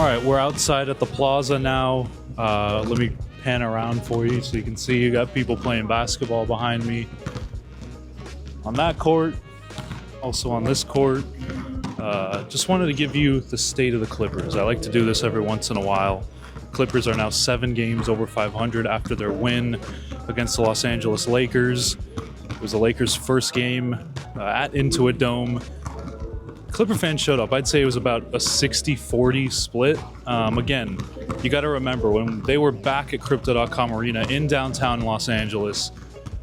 All right, we're outside at the plaza now. Let me pan around for you so you can see you got people playing basketball behind me. On that court, also on this court. Just wanted to give you the state of the Clippers. I like to do this every once in a while. Clippers are now 7 games over 500 after their win against the Los Angeles Lakers. It was the Lakers' first game at Intuit Dome. Clipper fans showed up. I'd say it was about a 60-40 split. Again, you got to remember, when they were back at Crypto.com Arena in downtown Los Angeles,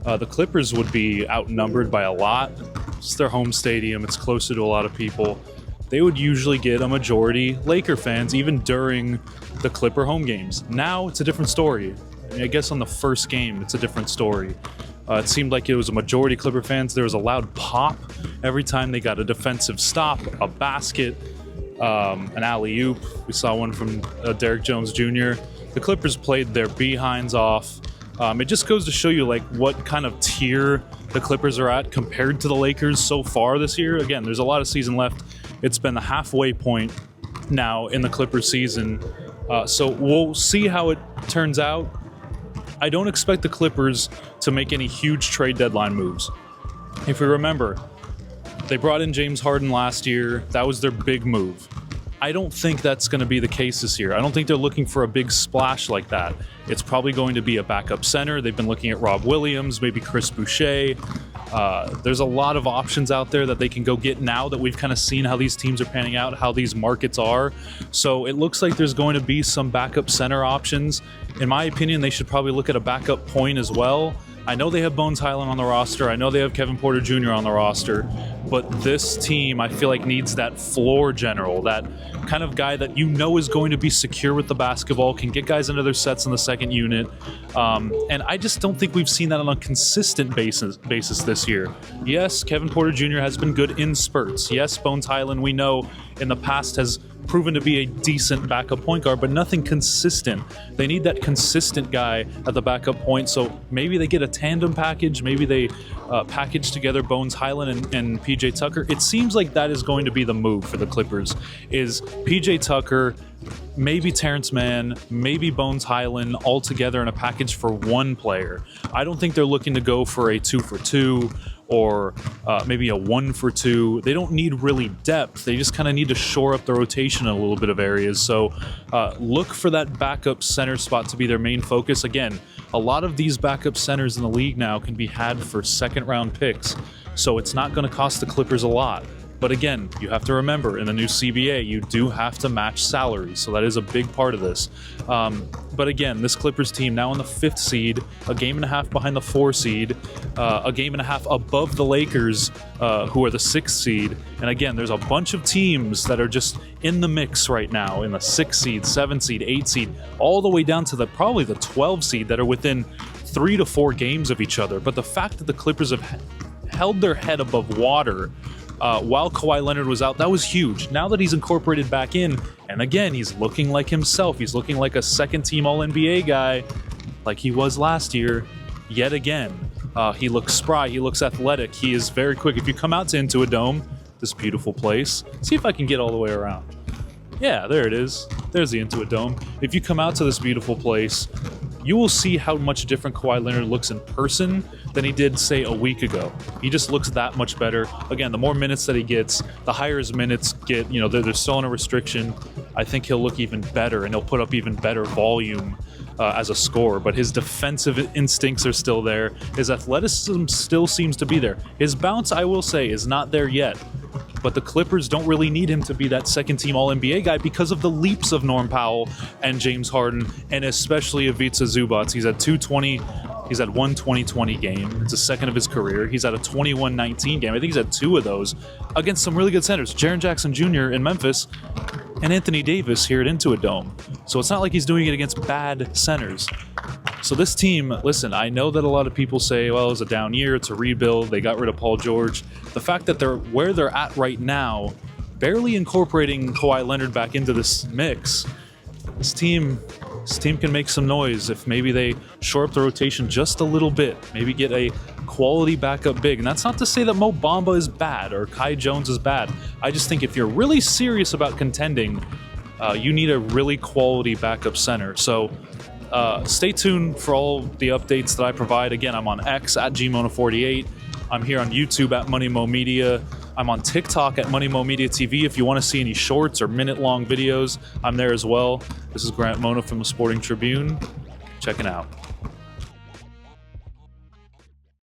the Clippers would be outnumbered by a lot. It's their home stadium. It's closer to a lot of people. They would usually get a majority Laker fans, even during the Clipper home games. Now it's a different story. I guess on the first game, it's a different story. It seemed like it was a majority Clipper fans. There was a loud pop every time they got a defensive stop, a basket, an alley-oop. We saw one from Derrick Jones Jr. The Clippers played their behinds off. It just goes to show you like what kind of tier the Clippers are at compared to the Lakers so far this year. Again, there's a lot of season left. It's been the halfway point now in the Clippers season. So we'll see how it turns out. I don't expect the Clippers to make any huge trade deadline moves. If we remember, they brought in James Harden last year. That was their big move. I don't think that's going to be the case this year. I don't think they're looking for a big splash like that. It's probably going to be a backup center. They've been looking at Rob Williams, maybe Chris Boucher. There's a lot of options out there that they can go get now that we've kind of seen how these teams are panning out, how these markets are. So it looks like there's going to be some backup center options. In my opinion, they should probably look at a backup point as well. I know they have Bones Highland on the roster. I know they have Kevin Porter Jr. on the roster. But this team, I feel like, needs that floor general, that kind of guy that you know is going to be secure with the basketball, can get guys into their sets in the second unit. And I just don't think we've seen that on a consistent basis this year. Yes, Kevin Porter Jr. has been good in spurts. Yes, Bones Highland, we know in the past, has proven to be a decent backup point guard, but nothing consistent. They need that consistent guy at the backup point, so maybe they get a tandem package, maybe they package together Bones Highland and PJ Tucker. It seems like that is going to be the move for the Clippers, is PJ Tucker, maybe Terrence Mann, maybe Bones Highland all together in a package for one player. I don't think they're looking to go for a 2-for-2 or maybe a 1-for-2. They don't need really depth. They just kind of need to shore up the rotation in a little bit of areas. So look for that backup center spot to be their main focus. Again, a lot of these backup centers in the league now can be had for second-round picks. So it's not going to cost the Clippers a lot. But again, you have to remember, in the new CBA, you do have to match salaries, so that is a big part of this. But again, this Clippers team now in the 5th seed, a game and a half behind the 4 seed, a game and a half above the Lakers, who are the 6th seed. And again, there's a bunch of teams that are just in the mix right now, in the 6th seed, 7th seed, 8th seed, all the way down to probably the 12th seed that are within 3 to 4 games of each other. But the fact that the Clippers have held their head above water while Kawhi Leonard was out, that was huge. Now that he's incorporated back in, and again, he's looking like himself. He's looking like a second-team All-NBA guy, like he was last year, yet again. He looks spry. He looks athletic. He is very quick. If you come out to Intuit Dome, this beautiful place, see if I can get all the way around. Yeah, there it is. There's the Intuit Dome. If you come out to this beautiful place, you will see how much different Kawhi Leonard looks in person than he did, say, a week ago. He just looks that much better. Again, the more minutes that he gets, the higher his minutes get. You know, they're still on a restriction. I think he'll look even better, and he'll put up even better volume as a scorer. But his defensive instincts are still there. His athleticism still seems to be there. His bounce, I will say, is not there yet. But the Clippers don't really need him to be that second-team All-NBA guy because of the leaps of Norm Powell and James Harden, and especially Ivica Zubac. He's at 220. He's had one 20-20 game. It's the second of his career. He's had a 21-19 game. I think he's had 2 of those against some really good centers. Jaren Jackson Jr. in Memphis and Anthony Davis here at Intuit Dome. So it's not like he's doing it against bad centers. So this team, listen, I know that a lot of people say, well, it was a down year, it's a rebuild, they got rid of Paul George. The fact that they're where they're at right now, barely incorporating Kawhi Leonard back into this mix, this team can make some noise if maybe they shore up the rotation just a little bit, maybe get a quality backup big. And that's not to say that Mo Bamba is bad or Kai Jones is bad. I just think if you're really serious about contending, you need a really quality backup center. So stay tuned for all the updates that I provide. Again, I'm on X at gmona48. I'm here on YouTube at MoneyMo Media. I'm on TikTok at MoneyMo Media TV. If you want to see any shorts or minute-long videos, I'm there as well. This is Grant Mona from the Sporting Tribune. Checking out.